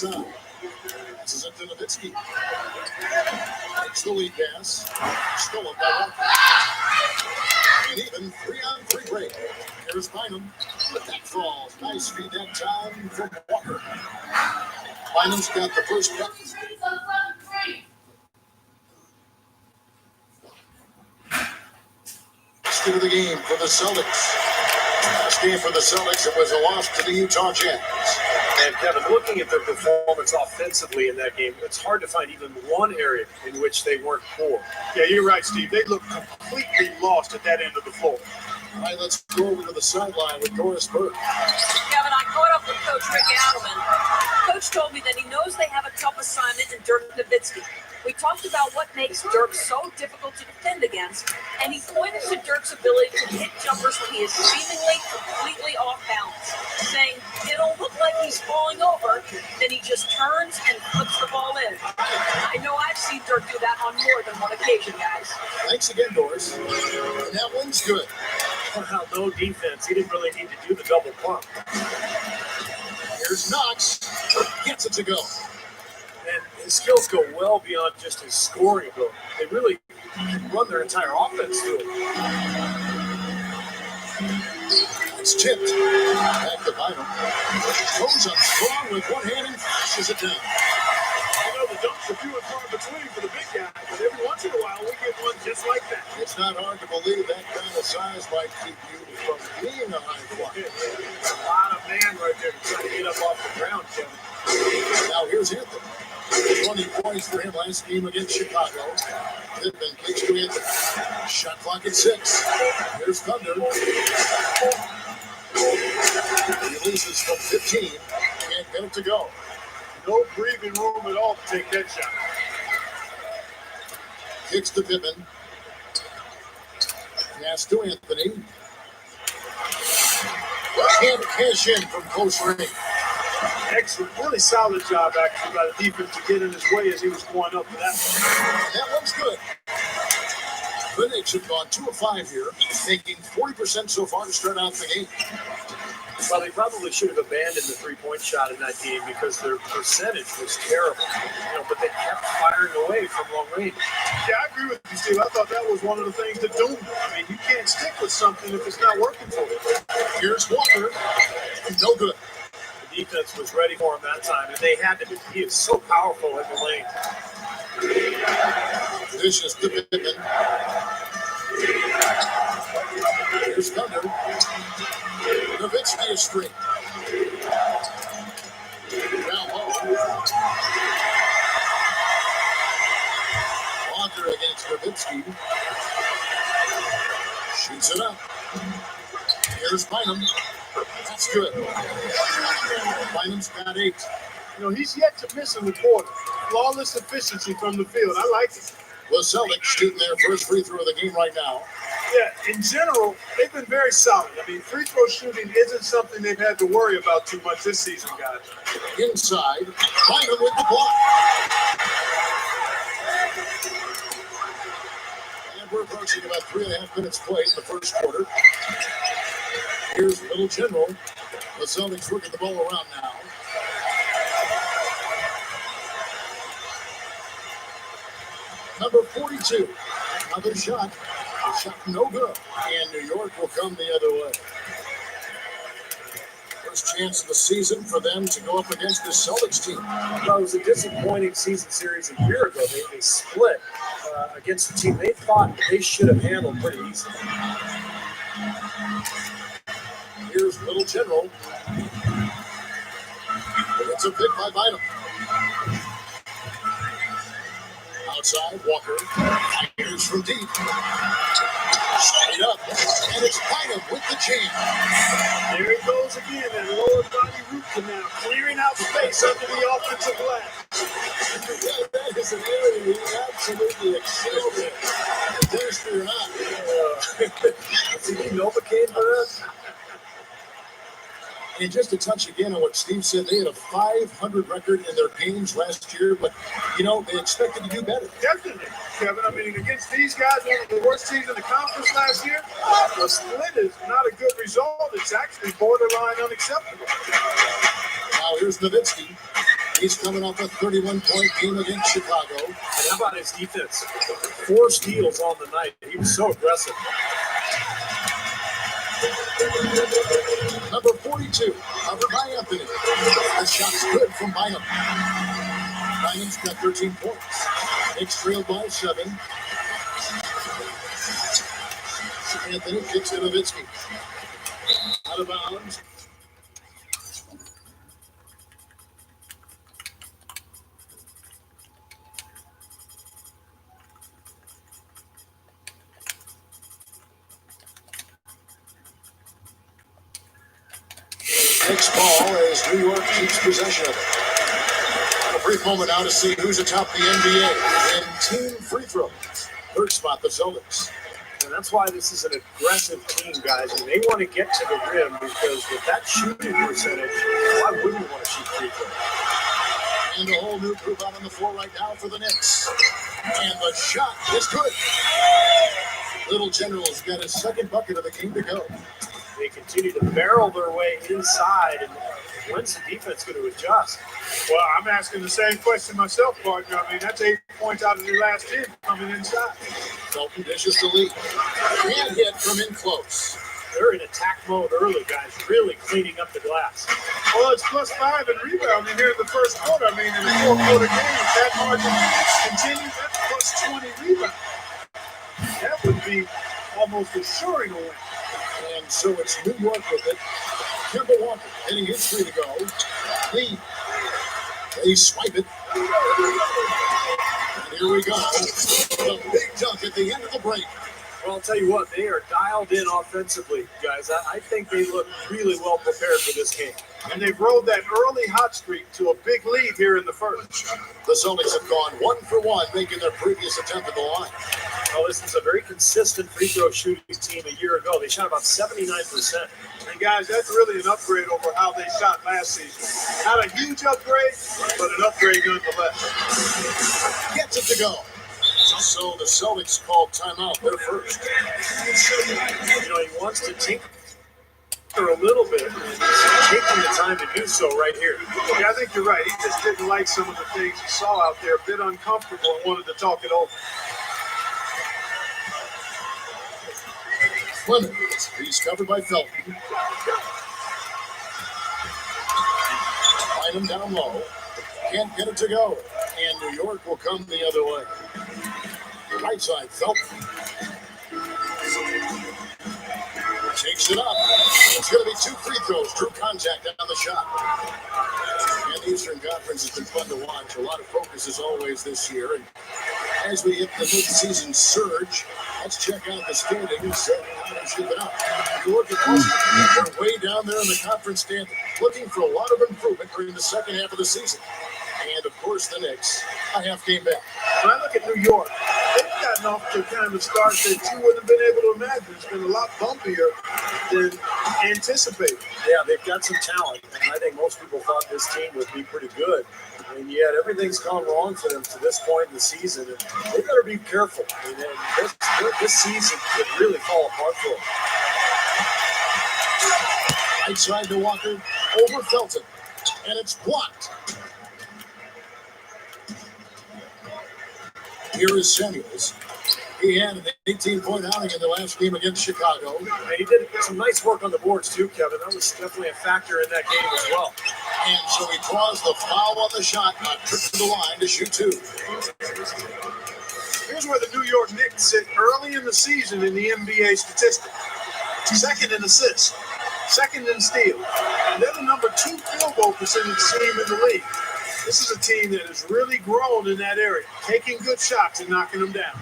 side. Passes it to Nowitzki. Takes the lead pass. Stolen by Walker. And even 3-on-3 break. Here's Bynum. But that falls. Nice feed that time from Walker. Bynum's got the first puck. To the game for the Celtics. Last game for the Celtics, it was a loss to the Utah Jazz. And Kevin, looking at their performance offensively in that game, it's hard to find even one area in which they weren't poor. Yeah, you're right, Steve. They looked completely lost at that end of the floor. All right, let's go over to the sideline with Doris Burke. Kevin, I caught up with Coach Rick Adelman. Coach told me that he knows they have a tough assignment in Dirk Nowitzki. We talked about what makes Dirk so difficult to defend against, and he pointed to Dirk's ability to hit jumpers when he is seemingly completely off balance, saying it'll look like he's falling over, then he just turns and puts the ball in. I know I've seen Dirk do that on more than one occasion, guys. Thanks again, Doris. And that one's good. Wow, no defense. He didn't really need to do the double pump. Here's Knox. Gets it to go. And his skills go well beyond just his scoring ability. They really run their entire offense through it. It's tipped. Back to Bynum. Goes up strong with one hand and flashes it down. You know, the dunks are few and far between for the big guy, but every once in a while we get one just like that. It's not hard to believe that kind of size might keep you from being a high flyer. It's a lot of man right there to try to get up off the ground, Kevin. Now here's Anthony. 20 points for him last game against Chicago. Pittman kicks to Anthony. Shot clock at 6. Here's Thunder. Releases from 15. Can't get it to go. No breathing room at all to take that shot. Kicks to Pittman. Pass to Anthony. Can't cash in from close range. Excellent, really solid job actually by the defense to get in his way as he was going up for that one. That one's good. The Knicks have gone 2 of 5 here, making 40% so far to start out the game. Well, they probably should have abandoned the three-point shot in that game because their percentage was terrible. But they kept firing away from long range. Yeah, I agree with you, Steve. I thought that was one of the things that doomed them. I mean, you can't stick with something if it's not working for you. Here's Walker. No good. The defense was ready for him that time, and they had to be. He is so powerful in the lane. Vicious to Pittman. Here's Thunder. Nowitzki is straight. Down low. Walker against Nowitzki. Shoots it up. Here's Bynum. That's good. Bynum's got 8. He's yet to miss in the quarter. Flawless efficiency from the field. I like it. The Celtics shooting their first free throw of the game right now. Yeah, in general, they've been very solid. I mean, free throw shooting isn't something they've had to worry about too much this season, guys. Inside, Bynum with the block. And we're approaching about 3.5 minutes played in the first quarter. Here's Little General. The Celtics working the ball around now. Number 42. Another shot. A shot no good. And New York will come the other way. First chance of the season for them to go up against the Celtics team. Well, it was a disappointing season series a year ago. They split against the team they thought they should have handled pretty easily. Here's Little General. It's a pick by Bynum. Outside, Walker. Fires from deep. Straight up. And it's Bynum with the jam. There he goes again, that lower body root canal, clearing out space under the offensive glass. Yeah, that is an area he absolutely excelled in. Thirsty or not. Did he Novocaine for that? And just to touch again on what Steve said, they had a 500 record in their games last year, but, they expected to do better. Definitely, Kevin. I mean, against these guys, one of the worst teams in the conference last year, a split is not a good result. It's actually borderline unacceptable. Now here's Nowitzki. He's coming off a 31-point game against Chicago. And how about his defense? 4 steals on the night. He was so aggressive. Number 42, covered by Anthony. The shot's good from Bynum. Bynum's got 13 points. Knicks trailed by 7. Anthony kicks to Nowitzki. Out of bounds. Next ball as New York keeps possession of it. A brief moment now to see who's atop the NBA in team free throws. Third spot, the Celtics. And that's why this is an aggressive team, guys. And they want to get to the rim because with that shooting percentage, why wouldn't you want to shoot free throws? And a whole new group out on the floor right now for the Knicks. And the shot is good. Little General's got his second bucket of the game to go. They continue to barrel their way inside, and when's the defense going to adjust? Well, I'm asking the same question myself, partner. I mean, that's 8 points out of the last 10 coming inside. Felton dishes the lead. And hit from in close. They're in attack mode early, guys, really cleaning up the glass. Well, it's +5 in rebounding here in the first quarter. I mean, in the fourth-quarter game, if that margin continues, that's +20 rebounds. That would be almost assuring a win. And so it's New York with it. Kemba Walker hitting his 3 to go. Lead. They swipe it. And here we go. The big dunk at the end of the break. Well, I'll tell you what, they are dialed in offensively, guys. I think they look really well prepared for this game. And they've rode that early hot streak to a big lead here in the first. The Celtics have gone 1 for 1, making their previous attempt at the line. Well, this is a very consistent free throw shooting team a year ago. They shot about 79%. And guys, that's really an upgrade over how they shot last season. Not a huge upgrade, but an upgrade nonetheless. Gets it to go. So the Celtics called timeout. They're first. You know, he wants to tinker a little bit, and he's taking the time to do so right here. Yeah, I think you're right. He just didn't like some of the things he saw out there, a bit uncomfortable, and wanted to talk it over. Clemens, he's covered by Felton. Find him down low. Can't get it to go. And New York will come the other way. Right side, Felton. Takes it up. It's going to be 2 free throws. True contact on the shot. And the Eastern Conference has been fun to watch. A lot of focus as always this year. And as we hit the mid-season surge, let's check out the standings and how they're shaping up. You look at Boston, they're way down there in the conference standing, looking for a lot of improvement during the second half of the season. And, of course, the Knicks, a half game back. When I look at New York, they've gotten off to kind of a start that you wouldn't have been able to imagine. It's been a lot bumpier than anticipated. Yeah, they've got some talent, and I think most people thought this team would be pretty good. And yet everything's gone wrong for them to this point in the season, and they better be careful. I mean, this season could really fall apart for them. Right side to Walker, over Felton, and it's blocked. Here is Samuels. He had an 18-point outing in the last game against Chicago. And he did some nice work on the boards too, Kevin. That was definitely a factor in that game as well. And so he draws the foul on the shot, not trip to the line to shoot 2. Here's where the New York Knicks sit early in the season in the NBA statistic. Second in assists, second in steal. And they're the number 2 field goal percentage team in the league. This is a team that has really grown in that area, taking good shots and knocking them down.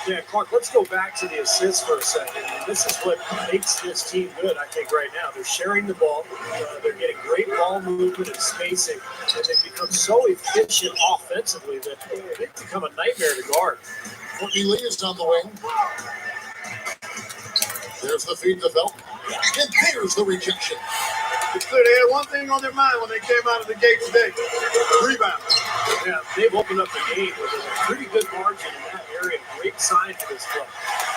Yeah, Clark, let's go back to the assists for a second. And this is what makes this team good, I think, right now. They're sharing the ball. They're getting great ball movement and spacing. And they've become so efficient offensively that they've become a nightmare to guard. Courtney Lee is on the wing. There's the feed to Felton. And there's the rejection. It's clear they had one thing on their mind when they came out of the gate today. Rebound. Yeah, they've opened up the game with a pretty good margin in that area. Great sign for this club.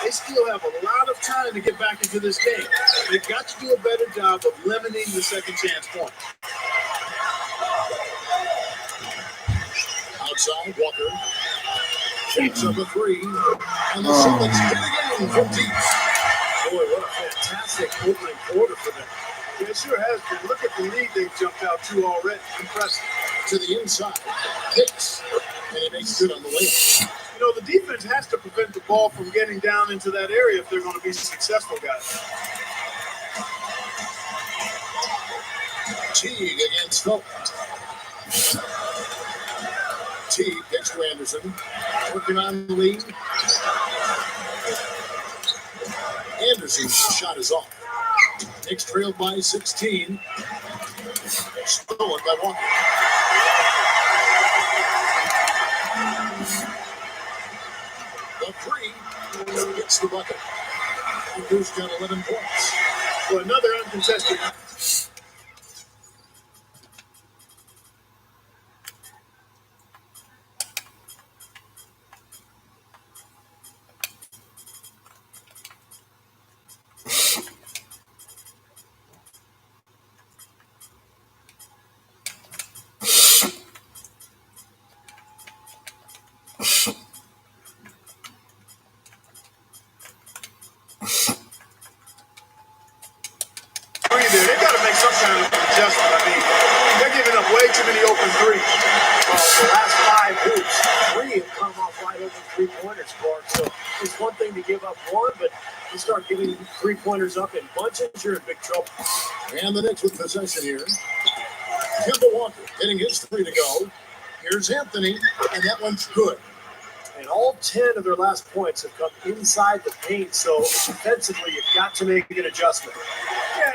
They still have a lot of time to get back into this game. They've got to do a better job of limiting the second chance point. outside, Walker shapes up a three, and the Celtics hit again from deep. Boy, what a fantastic opening quarter for them. Yeah, it sure has been. Look at the lead they've jumped out to already. Impressive. To the inside, Hicks, and he makes good on the layup. You know, the defense has to prevent the ball from getting down into that area if they're going to be successful, guys. Teague against Philp. Teague gets to Anderson, working on the lead. Anderson's shot is off. Knicks trailed by 16. Stolen by Walker. The three gets the bucket. Walker's got 11 points. For another uncontested. They got to make some kind of adjustment. I mean, they're giving up way too many open threes. The last 5 hoops, 3 have come off wide open three-pointers, Clark. So it's one thing to give up one, but you start giving three-pointers up in bunches, you're in big trouble. And the Knicks with possession here. Kemba Walker getting his three to go. Here's Anthony, and that one's good. And all 10 of their last points have come inside the paint, so defensively you've got to make an adjustment. Yeah,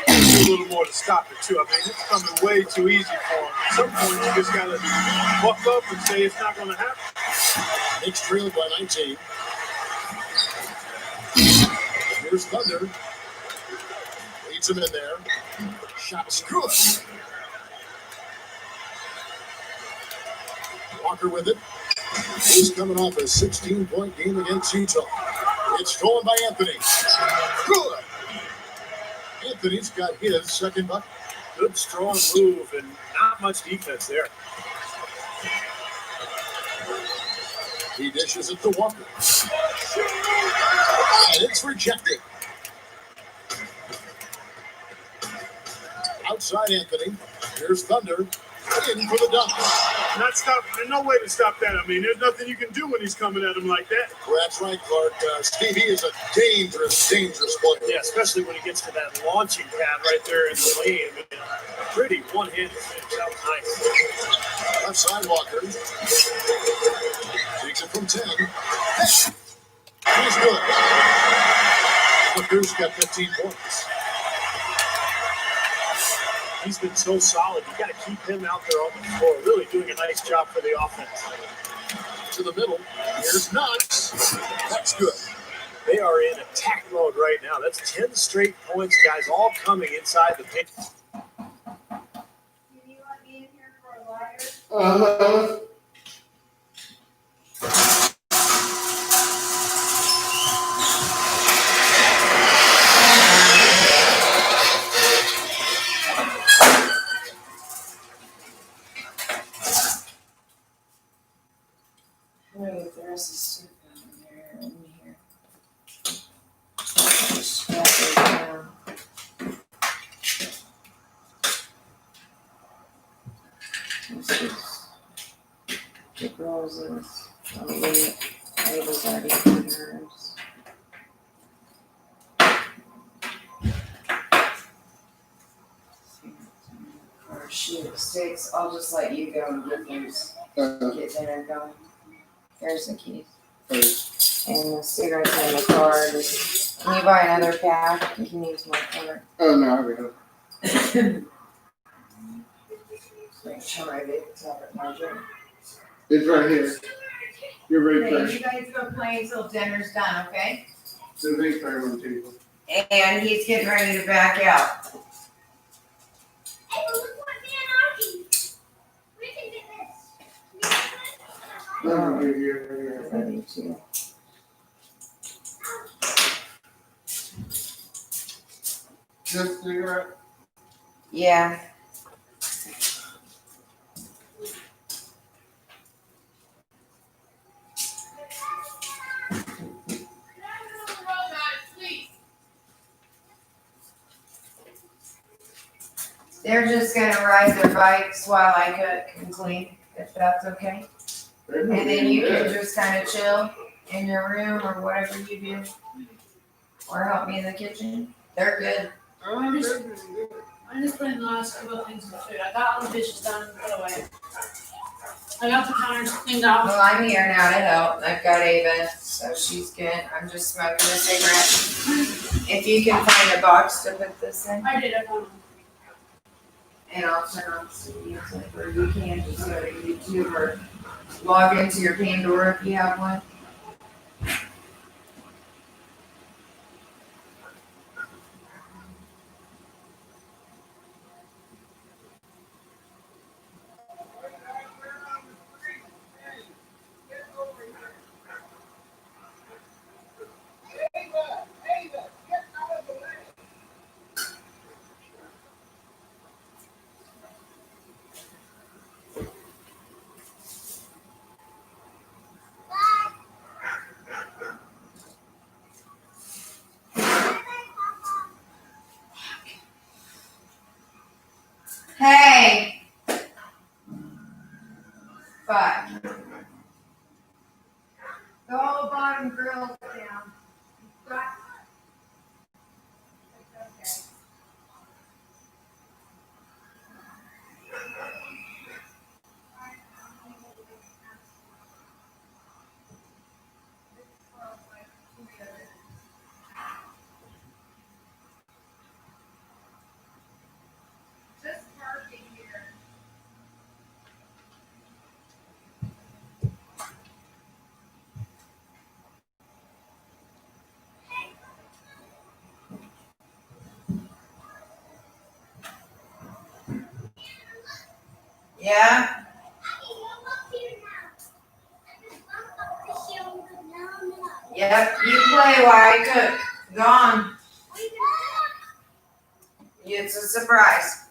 they need to do a little more to stop it, too. I mean, it's coming way too easy for them. At some point, you just got to buck up and say it's not going to happen. Knicks trailed by 19. Here's Thunder. Leads him in there. Shot's good. Walker with it. He's coming off a 16-point game against Utah. It's stolen by Anthony. Good. Anthony's got his second bucket. Good, strong move, and not much defense there. He dishes it to Walker. And it's rejected. Outside Anthony. Here's Thunder. In for the dunk. Not stop. There's no way to stop that. I mean, there's nothing you can do when he's coming at him like that. Well, that's right, Clark. Stevie is a dangerous player. Yeah, especially when he gets to that launching pad right there in the lane. I mean, pretty one-handed finish. That was nice. Left side Walker. Takes it from 10. He's good. Walker's got 15 points. He's been so solid. You got to keep him out there on the floor. Really doing a nice job for the offense. To the middle. Here's Knox. That's good. They are in attack mode right now. That's 10 straight points, guys, all coming inside the paint. Do you want me in here for a liar? Wait, the rest is soup down there in here. Just wrap it down. This is the roses. Oh, wait. Abel's already done hers. Or shoot, sticks. I'll just let you go and get those. Get dinner going. There's the keys. And the cigarettes in the car. Just, can you buy another pack? You can use my card. Oh, no, I will. Make sure my vape's out at my gym. It's right here. You're right Okay, there. you guys go play until dinner's done, okay? The big fire on the table. And he's getting ready to back out. Hey, look what's in Archie. We can get this. Oh, here. Ready to. Just cigarette. Yeah. They're just gonna ride their bikes while I cook and clean, if that's okay. And then you can just kind of chill in your room or whatever you do. Or help me in the kitchen. They're good. I'm just putting the last couple of things in the food. I got all the dishes done and put away. I got the counters cleaned off. Well, I'm here now to help. I've got Ava, so she's good. I'm just smoking a cigarette. If you can find a box to put this in, I did. I found them. and I'll turn on some music, or you can just go to YouTube or log into your Pandora if you have one. Hey! Fuck. The whole bottom grill's down. Got- It's okay. Just parking here. Yeah? Yep, you play while I cook. Gone. It's a surprise.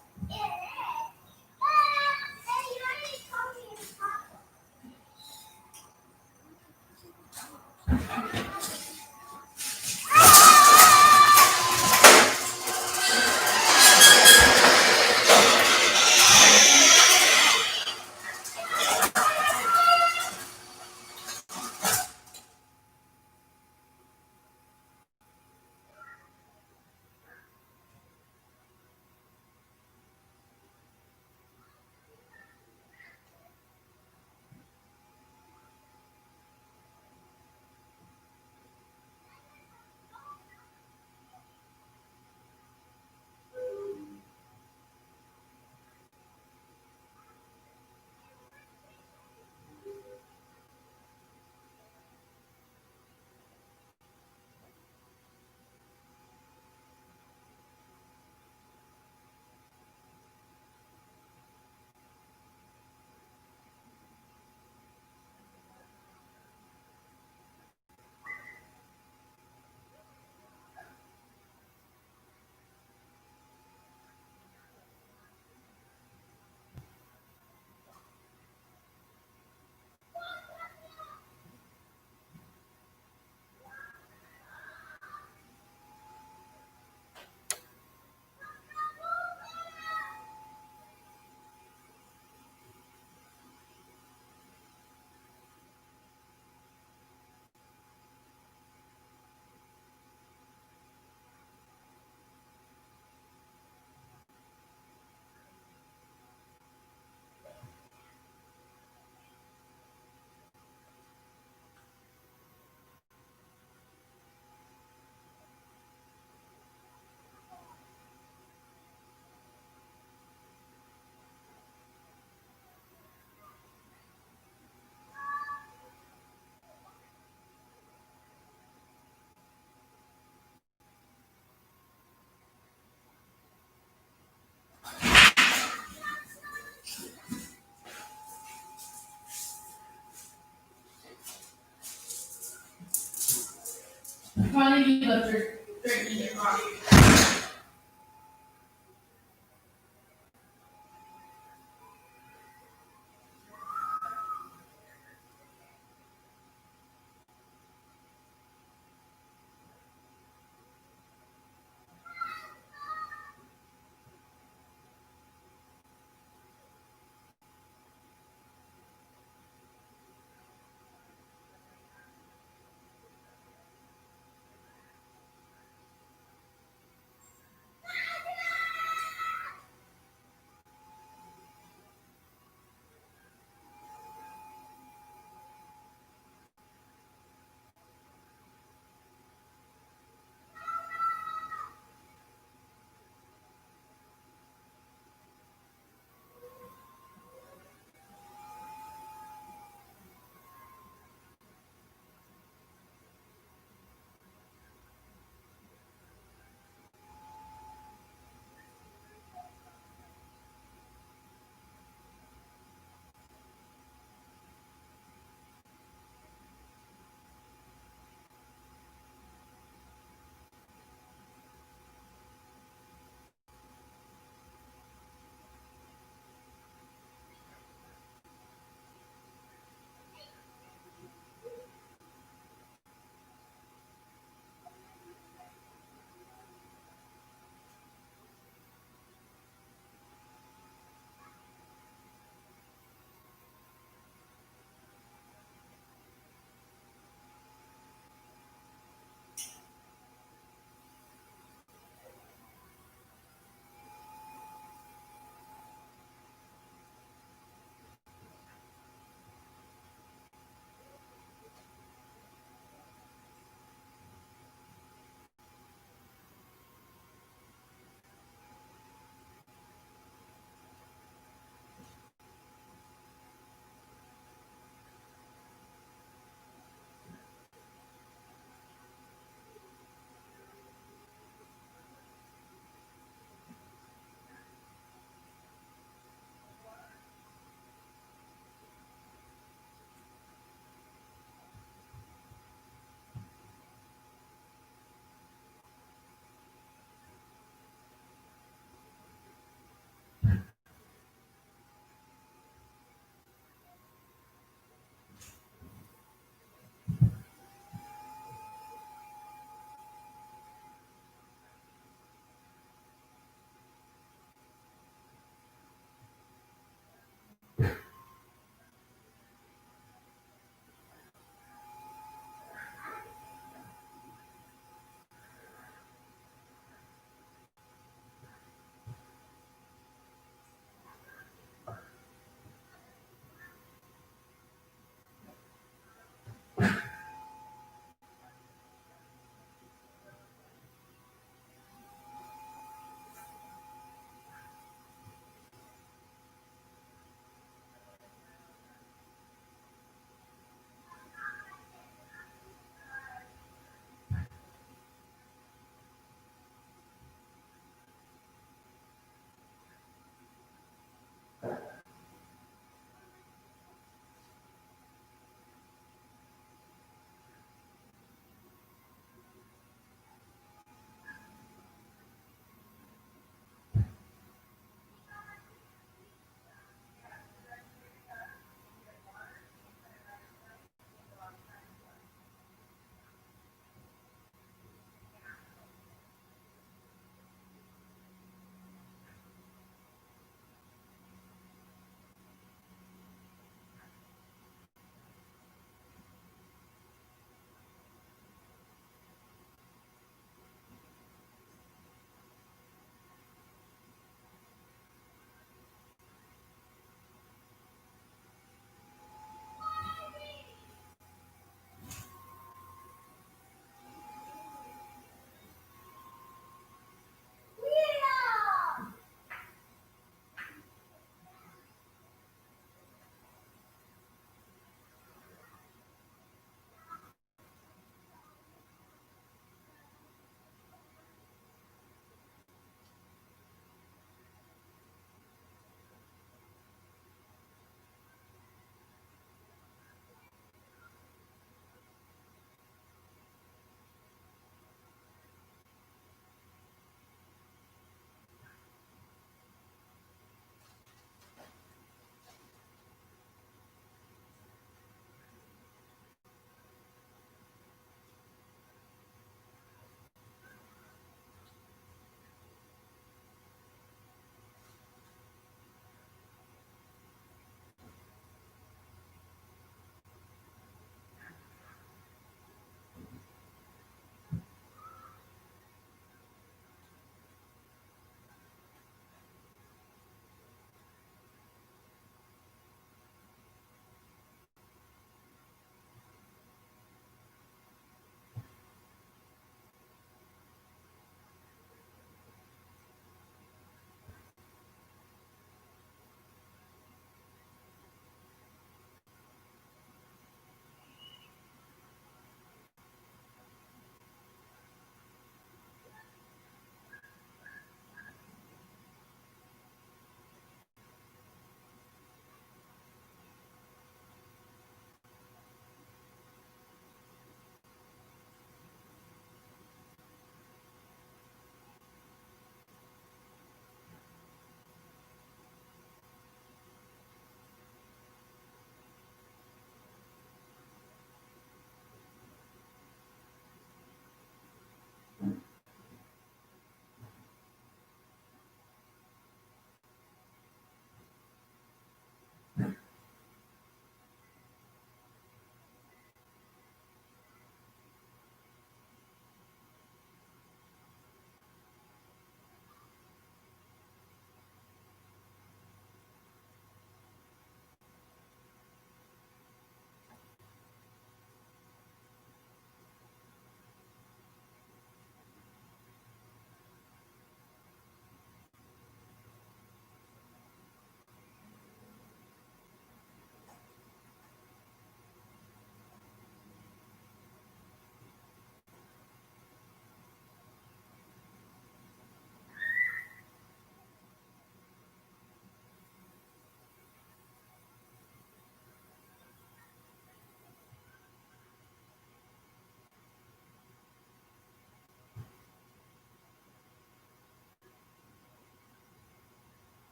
Finally, you left her drinking your coffee.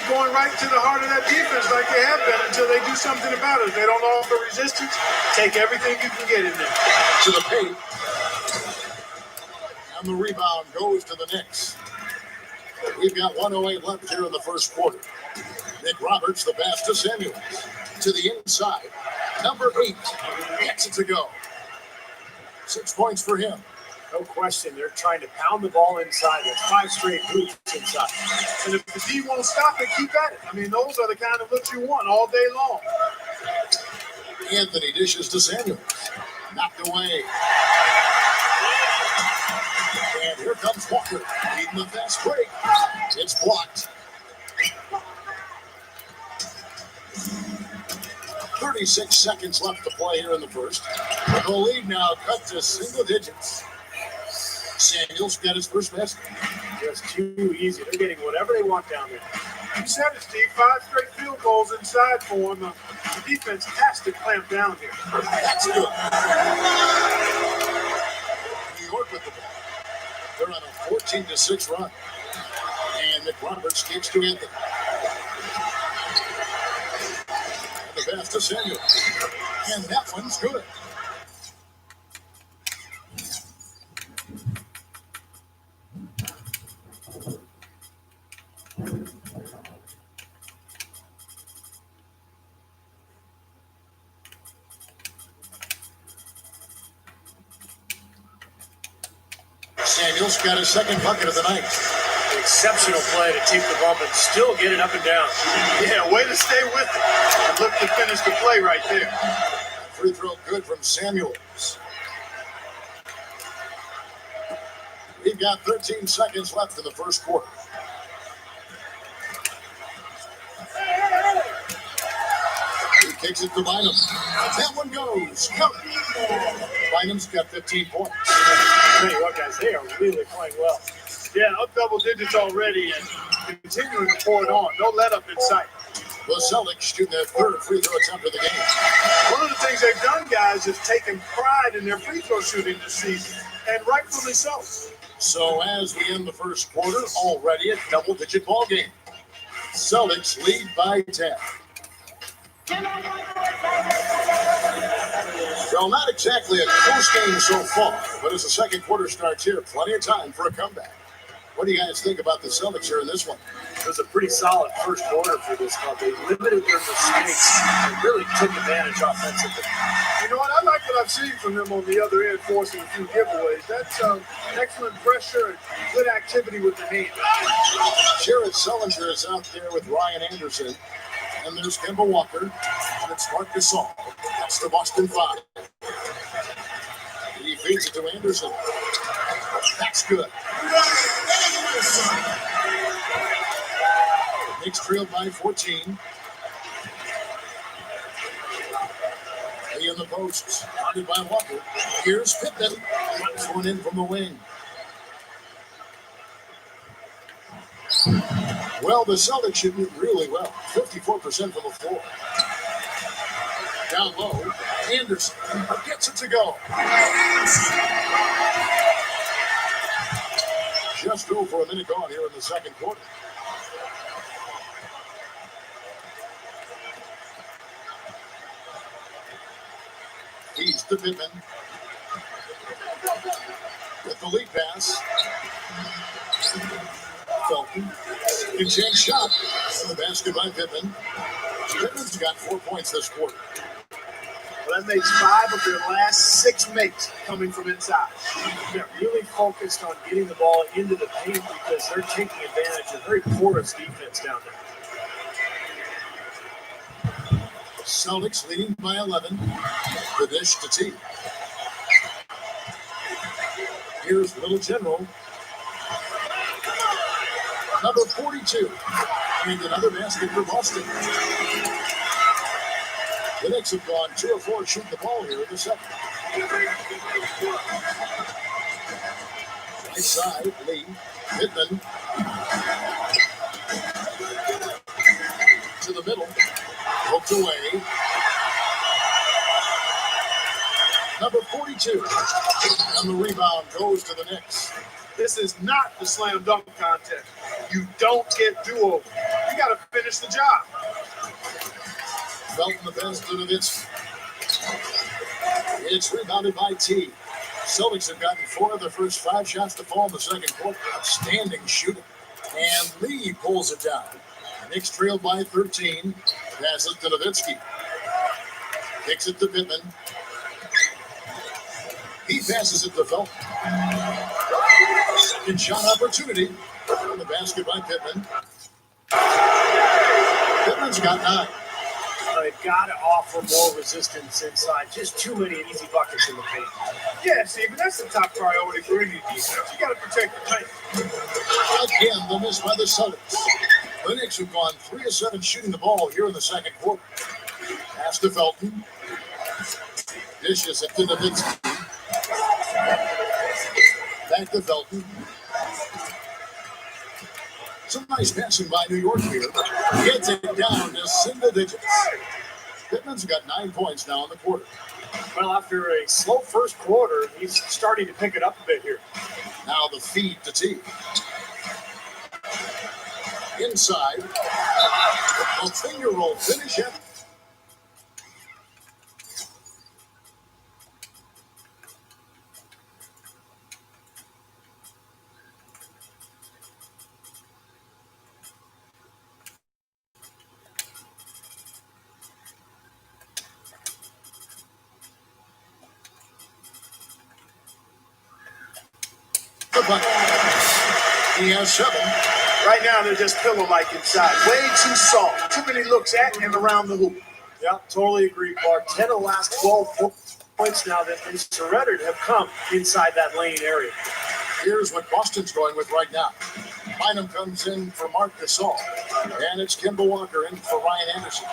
going right to the heart of that defense like they have been until they do something about it. If they don't offer resistance, take everything you can get in there. To the paint. And the rebound goes to the Knicks. We've got 1:08 left here in the first quarter. Nick Roberts, the pass to Samuels. To the inside. Number 8 gets it to go. 6 points for him. No question, they're trying to pound the ball inside. That's 5 straight boots inside. And if the D won't stop it, keep at it. I mean, those are the kind of looks you want all day long. Anthony dishes to Samuels. Knocked away. And here comes Walker. Leading the fast break. It's blocked. 36 seconds left to play here in the first. The lead now cut to single digits. Samuels got his first basket. Just too easy. They're getting whatever they want down there. You said it, Steve. 5 straight field goals inside for them. The defense has to clamp down here. That's good. New York with the ball. They're on a 14-6 run. And Nick Roberts kicks to Anthony. And the pass to Samuels. And that one's good. Samuels got his second bucket of the night. Exceptional play to take the bump and still get it up and down. Yeah, way to stay with it. And look to finish the play right there. Free throw good from Samuels. We've got 13 seconds left in the first quarter. He kicks it to Bynum. That one goes. Count. Bynum's got 15 points. I'll tell you what, guys, they are really playing well. Yeah, up double digits already and continuing to pour it on. No let up in sight. The Celtics shooting their third free throw attempt of the game. One of the things they've done, guys, is taken pride in their free throw shooting this season, and rightfully so. So as we end the first quarter, already a double-digit ball game. Celtics lead by 10. Well, not exactly a close game so far, but as the second quarter starts here, plenty of time for a comeback. What do you guys think about the Celtics here in this one? It was a pretty solid first quarter for this club. They limited their mistakes and really took advantage offensively. You know what? I like what I've seen from them on the other end, forcing a few giveaways. That's excellent pressure and good activity with the hands. Jared Sullinger is out there with Ryan Anderson. And there's Kemba Walker. And it's Marc Gasol. That's the Boston 5. He feeds it to Anderson. That's good. Knicks trailed by 14. He in the posts. Guarded by Walker. Here's Pittman. Runs one in from the wing. Well, the Celtics should do really well. 54% from the floor. Down low, Anderson gets it to go. Just over a minute gone here in the second quarter. He's to Pittman. With the lead pass. Felton. Insane shot. The basket by Pittman. Pittman's got 4 points this quarter. Well, that makes 5 of their last 6 makes coming from inside. They're really focused on getting the ball into the paint because they're taking advantage of very porous defense down there. Celtics leading by 11. The dish to T. Here's Little General. Number 42. And another basket for Boston. The Knicks have gone 2 of 4 shooting the ball here in the second. Right side, Lee. Pittman. To the middle. Poked away. Number 42. And the rebound goes to the Knicks. This is not the slam dunk contest. You don't get do-over. You got to finish the job. Felton the pass to Nowitzki. It's rebounded by T. Celtics have gotten 4 of their first 5 shots to fall in the second quarter. Outstanding shooting. And Lee pulls it down. Knicks trailed by 13. Passes to Nowitzki. Kicks it to Pittman. He passes it to Felton. Second shot opportunity. On the basket by Pittman. Pittman's got 9. They've got to offer more resistance inside. Just too many easy buckets in the paint. Yeah, Steve, that's the top priority for any defense. You got to protect the paint. Again, the miss by the Celtics. The Knicks have gone 3 of 7 shooting the ball here in the second quarter. Pass to Felton. Dishes it to Nowitzki. Back to Felton. Some nice passing by New York here. Gets it down to single digits. Pittman's got 9 points now in the quarter. Well, after a slow first quarter, he's starting to pick it up a bit here. Now the feed to T. Inside. A finger roll finish it. He has 7. Right now, they're just pillow-like inside. Way too soft. Too many looks at and around the hoop. Yeah, totally agree, Clark. 10 of the last 12 points now that they surrendered have come inside that lane area. Here's what Boston's going with right now. Bynum comes in for Mark Gasol. And it's Kemba Walker in for Ryan Anderson.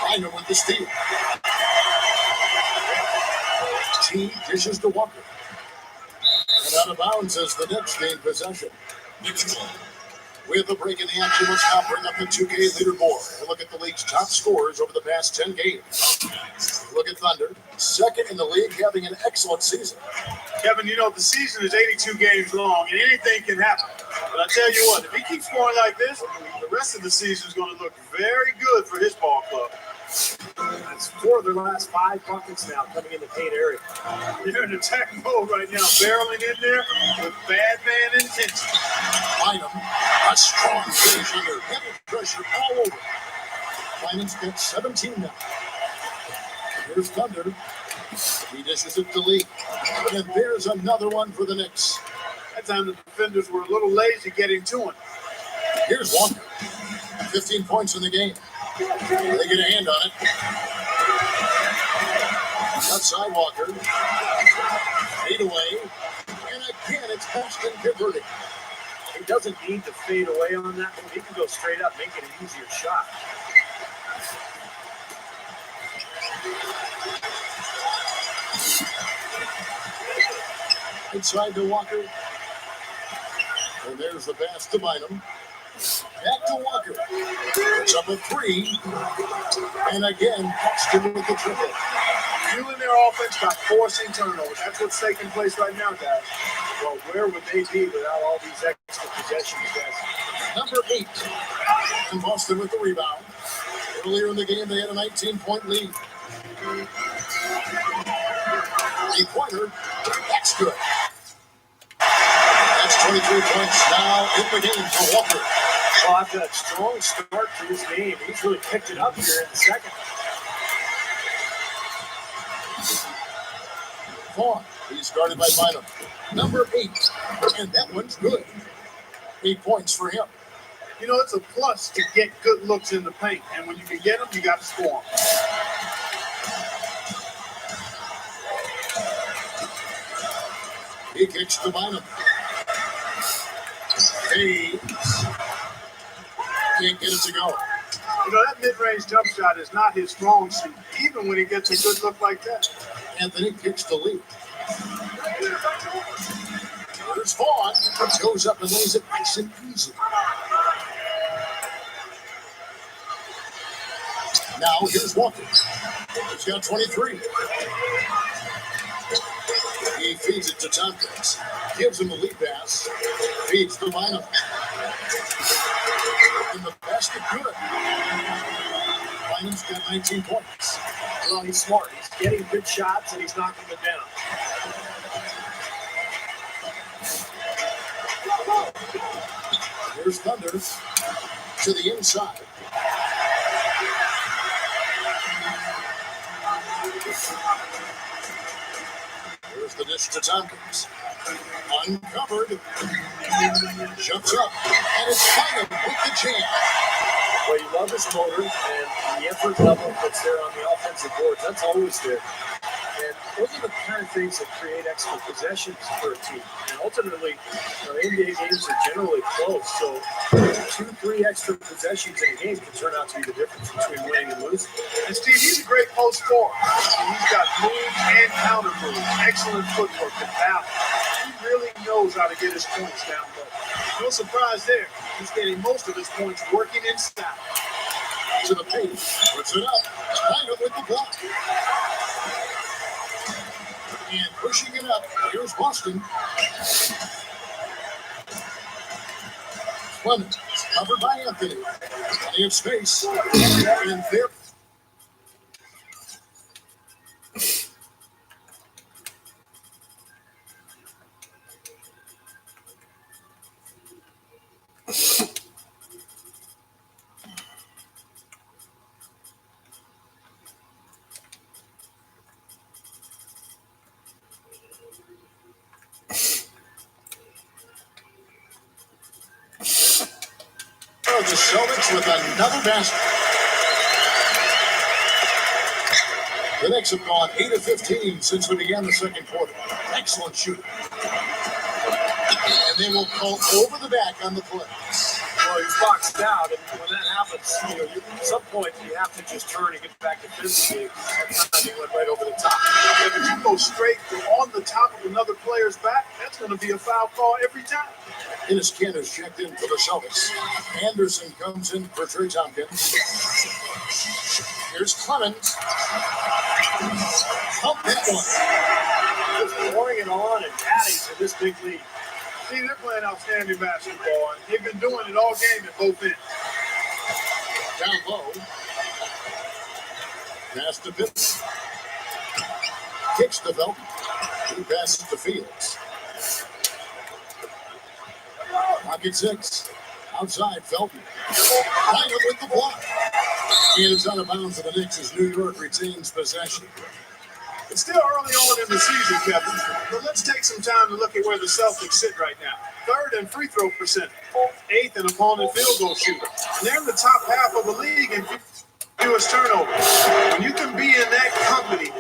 Bynum with the steal. T dishes to Walker. And out of bounds as the Knicks gain possession. With a break in the action, let's now bring up the 2K leaderboard and look at the league's top scorers over the past 10 games. Look at Thunder, second in the league, having an excellent season. Kevin, you know, the season is 82 games long, and anything can happen. But I tell you what, if he keeps going like this, the rest of the season is going to look very good for his ball club. That's 4 of their last 5 buckets now coming in the paint area. They're in attack mode right now, barreling in there with bad man intensity. Bynum, a strong finish under heavy pressure all over. Bynum's got 17 now. Here's Thunder. He dishes it to Lee. And there's another one for the Knicks. That time the defenders were a little lazy getting to him. Here's Walker. 15 points in the game. They get a hand on it. Outside Walker. Fade away. And again, it's Boston converting. He doesn't need to fade away on that one. He can go straight up, make it an easier shot. Inside to Walker. And there's the pass to Bynum. Back to Walker. It's up a 3. And again, Boston with the triple. Fueling their offense by forcing turnovers. That's what's taking place right now, guys. Well, where would they be without all these extra possessions, guys? Number 8. And Boston with the rebound. Earlier in the game, they had a 19-point lead. 3-pointer. That's good. That's 23 points now in the game for Walker. Well, after that strong start to this game, he's really picked it up here in the second. Vaughn, he's guarded by Bynum. Number 8, and that one's good. 8 points for him. You know, it's a plus to get good looks in the paint, and when you can get them, you got to score them. He kicks to Bynum. Fades. Can't get it to go. You know, that mid-range jump shot is not his strong suit, even when he gets a good look like that. Anthony kicks to Lee. There's Vaughn. Goes up and lays it nice and easy. Now here's Walker. He's got 23. He feeds it to Tompkins. Gives him a lead pass. Feeds to Bynum. And the basket good. Bynum's got 19 points. Well, he's smart. He's getting good shots and he's knocking them down. Here's Thunder to the inside. Here's the dish to Tompkins. Uncovered. Jumps up. And it's Bynum with the jam. Well, you love his motor and the effort level that's there on the offensive boards. That's always there. And those are the kind of things that create extra possessions for a team. And ultimately, NBA games are generally close. So 2-3 extra possessions in a game can turn out to be the difference between winning and losing. And Steve, he's a great post scorer. He's got moves and counter moves, excellent footwork and balance. He really knows how to get his points down low. No surprise there. He's getting most of his points working inside. To the paint. Puts it up. Bynum with the block. And pushing it up. Here's Boston. Clemens covered by Anthony. Plenty of space. And there. The Celtics with another basket. The Knicks have gone 8 of 15 since we began the second quarter. Excellent shooting. And they will call over the back on the play. Well, he's boxed out, and when that happens, at some point you have to just turn and get back to physically. Sometimes he went right over the top. If you go straight on the top of another player's back, that's going to be a foul call every time. Dennis Cantor's checked in for the Celtics. Anderson comes in for Trey Tompkins. Here's Clemens. Help that one. Just pouring it on and adding to this big lead. See, they're playing outstanding basketball, and they've been doing it all game at both ends. Down low. Pass to Pippen. Kicks to Felton. He passes to Fields. Pocket 6. Outside, Felton. Bynum with the block. And it's out of bounds for the Knicks as New York retains possession. It's still early on in the season, Kevin, but let's take some time to look at where the Celtics sit right now. Third in free throw percentage, 8th in opponent field goal shooter. And they're in the top half of the league in fewest turnovers. When you can be in that company,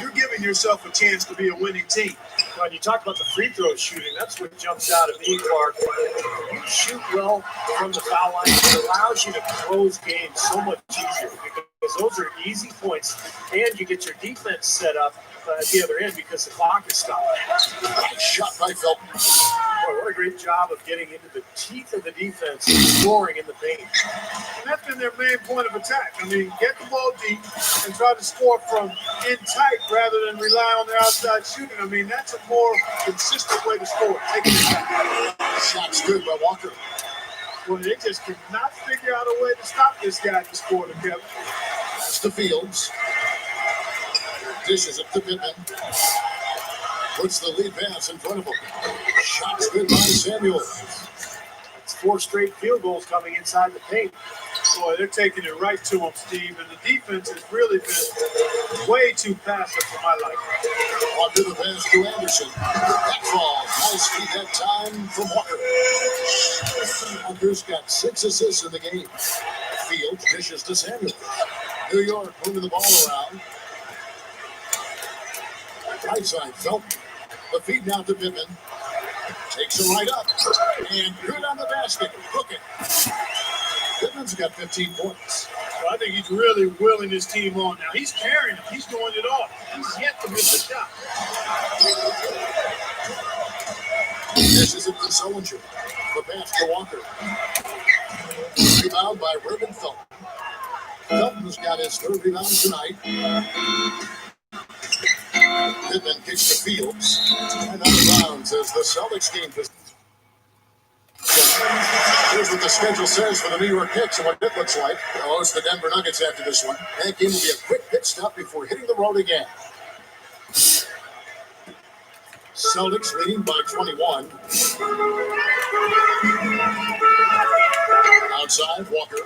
you're giving yourself a chance to be a winning team. When you talk about the free throw shooting, that's what jumps out at me, Clark. When you shoot well from the foul line, it allows you to close games so much easier because those are easy points, and you get your defense set up at the other end because the clock is stopped. Nice shot by Felton. Boy, what a great job of getting into the teeth of the defense and scoring in the paint. And that's been their main point of attack. I mean, get the ball deep and try to score from in tight rather than rely on their outside shooting. I mean, that's a more consistent way to score. Taking it back. Shot's good by Walker. Well, they just cannot figure out a way to stop this guy to score the Kevin. That's to Fields. Dishes it to Pippen. Puts the lead pass in front of him. Shot's good by Samuel. It's 4 straight field goals coming inside the paint. Boy, they're taking it right to him, Steve. And the defense has really been way too passive for my liking. On to the pass to Anderson. That falls. Nice feed that time from Walker. Walker's got 6 assists in the game. Fields dishes to Samuel. New York moving the ball around. Right side, Felton. The feed now to Pippen. Takes it right up. And good on the basket. Hook it. Pippen's got 15 points. Well, I think he's really willing his team on now. He's carrying them. He's doing it all. He's yet to miss a shot. This is it to Sullinger. The pass to Walker. Rebound by Ruben Felton. Felton's got his third rebound tonight. Pittman kicks to Fields. And out of bounds as the Celtics game. Here's what the schedule says for the New York Knicks and what it looks like. They'll host the Denver Nuggets after this one. That game will be a quick pit stop before hitting the road again. Celtics leading by 21. Outside, Walker.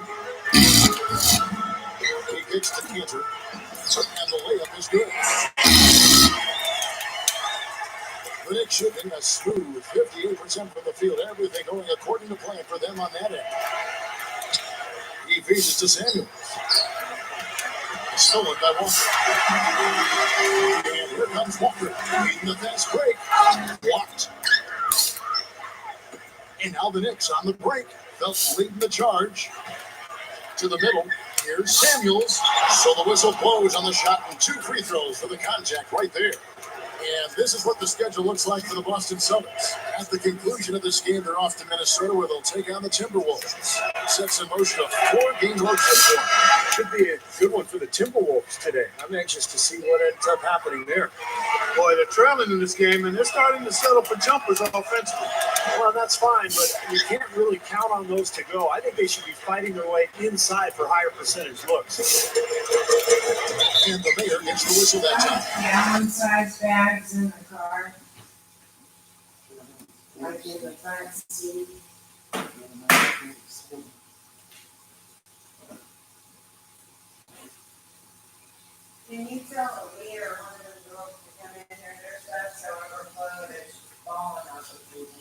He kicks to Cantor. And the layup is good. The Knicks shooting a smooth 58% from the field. Everything going according to plan for them on that end. He feeds it to Samuels. Stolen by Walker. And here comes Walker. Beating the fast break. Blocked. And now the Knicks on the break. Phelps leading the charge. To the middle. Here's Samuels. So the whistle blows on the shot and 2 free throws for the contact right there. And this is what the schedule looks like for the Boston Celtics. At the conclusion of this game, they're off to Minnesota where they'll take on the Timberwolves. Sets in motion a 4-game road trip. Should be a good one for the Timberwolves today. I'm anxious to see what ends up happening there. Boy, they're trailing in this game, and they're starting to settle for jumpers offensively. Well, that's fine, but you can't really count on those to go. I think they should be fighting their way inside for higher percentage looks. And the mayor gets the whistle that time. Downsize bags in the car. Like in the front seat. Can you tell me or one of the girls to come in here and their stuff so overflow is falling off of people?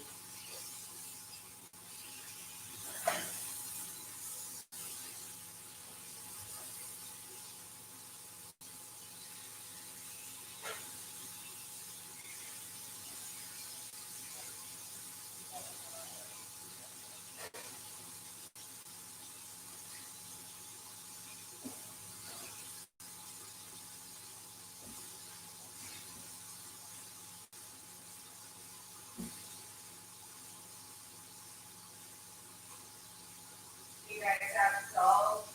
You guys have stalls?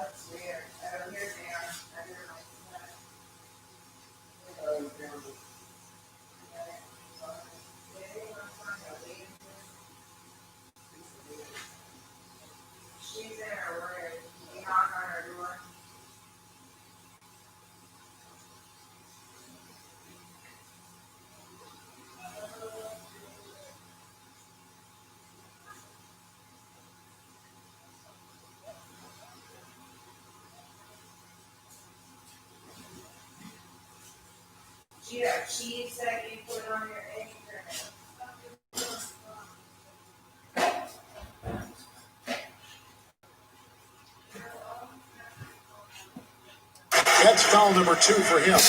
That's weird. Oh, here they are. I didn't like that. She's in her room. You knock on her door. Do you have cheese that you put on your eggs or no? That's foul number 2 for him.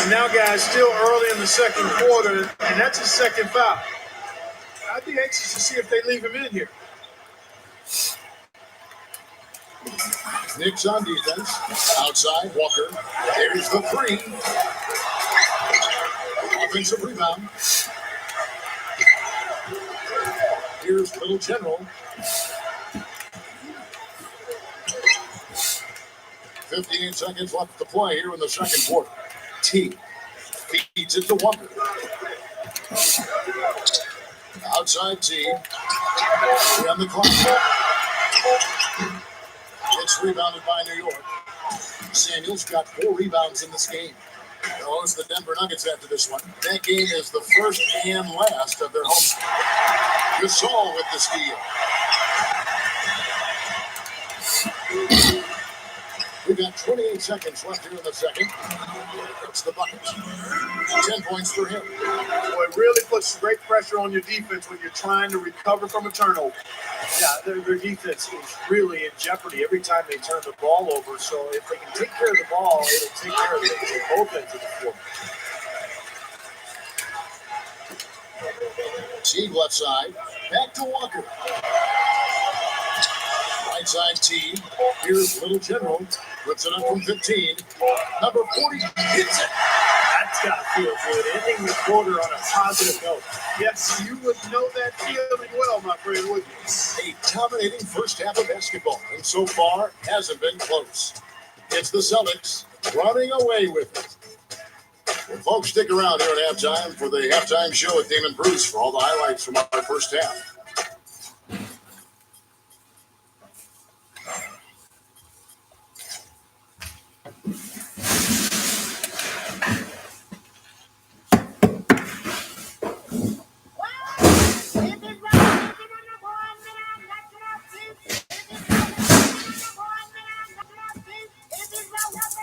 And now, guys, still early in the second quarter, and that's his second foul. I'd be anxious to see if they leave him in here. Knicks on defense. Outside, Walker. There's the 3. Offensive rebound. Here's Little General. 58 seconds left to play here in the second quarter. T feeds it to Walker. Outside T. On the clock. It's rebounded by New York. Samuels got 4 rebounds in this game. They'll host the Denver Nuggets after this one. That game is the first and last of their home. Gasol with the steal. We've got 28 seconds left here in the second. It's the bucket. 10 points for him. Boy, it really puts great pressure on your defense when you're trying to recover from a turnover. Yeah, their defense is really in jeopardy every time they turn the ball over. So if they can take care of the ball, it'll take care of things at both ends of the floor. Teague left side. Back to Walker. Right side Teague. Here's Little General. Puts it up from 15. Number 40 hits it. That's got to feel good. Ending the quarter on a positive note. Yes, you would know that feeling well, my friend, wouldn't you? A dominating first half of basketball, and so far hasn't been close. It's the Celtics running away with it. Well, folks, stick around here at halftime for the halftime show with Damon Bruce for all the highlights from our first half.